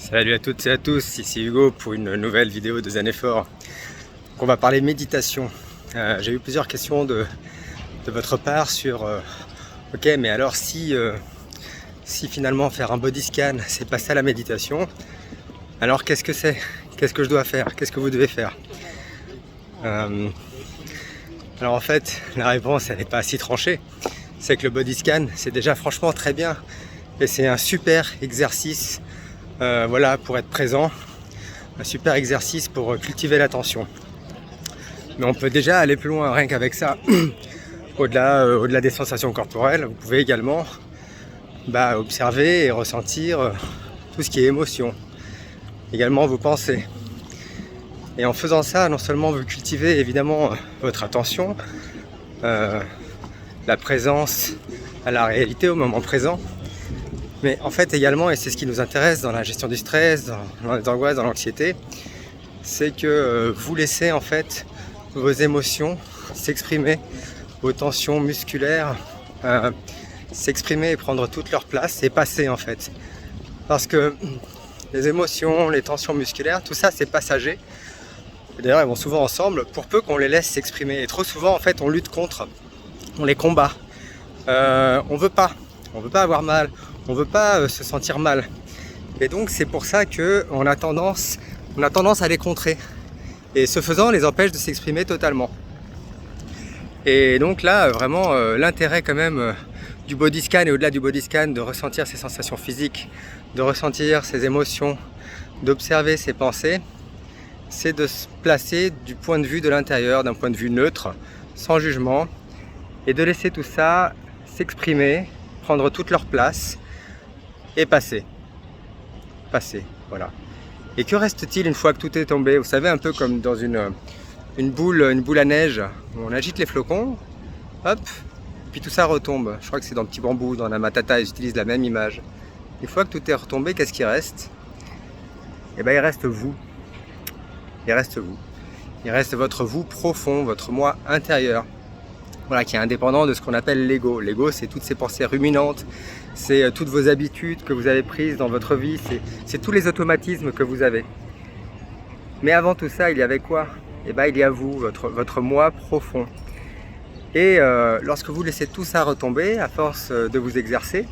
Salut à toutes et à tous, ici Hugo pour une nouvelle vidéo de Zen Effort. On va parler méditation. J'ai eu plusieurs questions de votre part sur ok, mais alors si finalement faire un body scan c'est pas ça la méditation, alors qu'est-ce que c'est? Qu'est-ce que je dois faire? Qu'est-ce que vous devez faire? Alors en fait la réponse elle n'est pas si tranchée. C'est que le body scan c'est déjà franchement très bien et c'est un super exercice. Voilà, pour être présent, un super exercice pour cultiver l'attention. Mais on peut déjà aller plus loin, rien qu'avec ça. Au-delà des sensations corporelles, vous pouvez également observer et ressentir tout ce qui est émotion, également vos pensées. Et en faisant ça, non seulement vous cultivez évidemment votre attention, la présence à la réalité, au moment présent, mais en fait également, et c'est ce qui nous intéresse dans la gestion du stress, dans les angoisses, dans l'anxiété, c'est que vous laissez en fait vos émotions s'exprimer, vos tensions musculaires s'exprimer et prendre toute leur place et passer en fait. Parce que les émotions, les tensions musculaires, tout ça c'est passager. D'ailleurs elles vont souvent ensemble pour peu qu'on les laisse s'exprimer. Et trop souvent en fait on lutte contre, on les combat. On veut pas avoir mal. On ne veut pas se sentir mal. Et donc c'est pour ça qu'on a tendance à les contrer. Et ce faisant, on les empêche de s'exprimer totalement. Et donc là, vraiment, l'intérêt quand même du body scan et au-delà du body scan, de ressentir ses sensations physiques, de ressentir ses émotions, d'observer ses pensées, c'est de se placer du point de vue de l'intérieur, d'un point de vue neutre, sans jugement, et de laisser tout ça s'exprimer, prendre toute leur place, et passer, voilà. Et que reste-t-il une fois que tout est tombé? Vous savez, un peu comme dans une boule à neige, où on agite les flocons, hop, puis tout ça retombe. Je crois que c'est dans Petit Bambou, dans la Matata, ils utilisent la même image. Une fois que tout est retombé, qu'est-ce qui reste? Eh bien, il reste vous. Il reste votre vous profond, votre moi intérieur. Voilà, qui est indépendant de ce qu'on appelle l'ego. L'ego, c'est toutes ces pensées ruminantes, c'est toutes vos habitudes que vous avez prises dans votre vie, c'est tous les automatismes que vous avez. Mais avant tout ça, il y avait quoi? Eh bien, il y a vous, votre moi profond. Et lorsque vous laissez tout ça retomber, à force de vous exercer,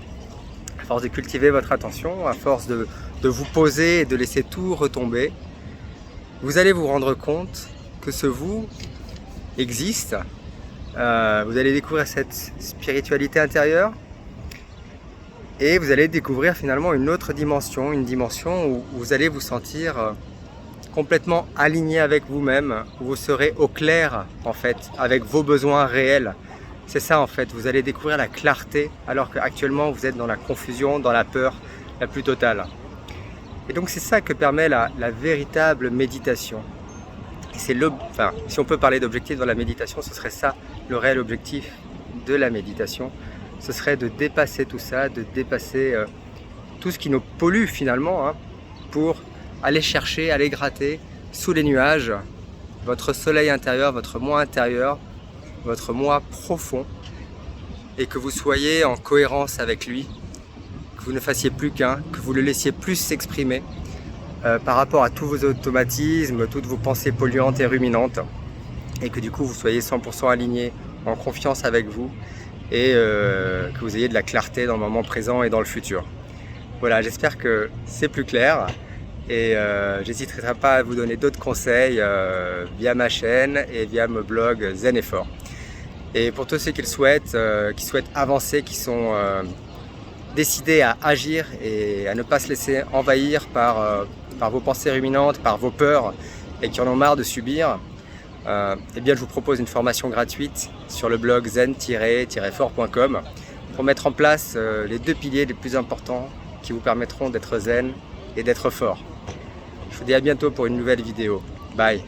à force de cultiver votre attention, à force de vous poser et de laisser tout retomber, vous allez vous rendre compte que ce vous existe. Vous allez découvrir cette spiritualité intérieure et vous allez découvrir finalement une autre dimension, une dimension où vous allez vous sentir complètement aligné avec vous-même, où vous serez au clair en fait avec vos besoins réels. C'est ça en fait, vous allez découvrir la clarté alors qu'actuellement vous êtes dans la confusion, dans la peur la plus totale. Et donc c'est ça que permet la véritable méditation. Et c'est si on peut parler d'objectif dans la méditation, ce serait ça le réel objectif de la méditation. Ce serait de dépasser tout ça, de dépasser tout ce qui nous pollue finalement, pour aller chercher, aller gratter sous les nuages votre soleil intérieur, votre moi intérieur, votre moi profond, et que vous soyez en cohérence avec lui, que vous ne fassiez plus qu'un, que vous le laissiez plus s'exprimer par rapport à tous vos automatismes, toutes vos pensées polluantes et ruminantes, et que du coup vous soyez 100% aligné, en confiance avec vous, et que vous ayez de la clarté dans le moment présent et dans le futur. Voilà, j'espère que c'est plus clair, et j'hésiterai pas à vous donner d'autres conseils via ma chaîne et via mon blog Zen Effort. Et pour tous ceux qui le souhaitent, qui souhaitent avancer, qui sont décidés à agir et à ne pas se laisser envahir par vos pensées ruminantes, par vos peurs, et qui en ont marre de subir, eh bien je vous propose une formation gratuite sur le blog zen-fort.com pour mettre en place les 2 piliers les plus importants qui vous permettront d'être zen et d'être fort. Je vous dis à bientôt pour une nouvelle vidéo. Bye.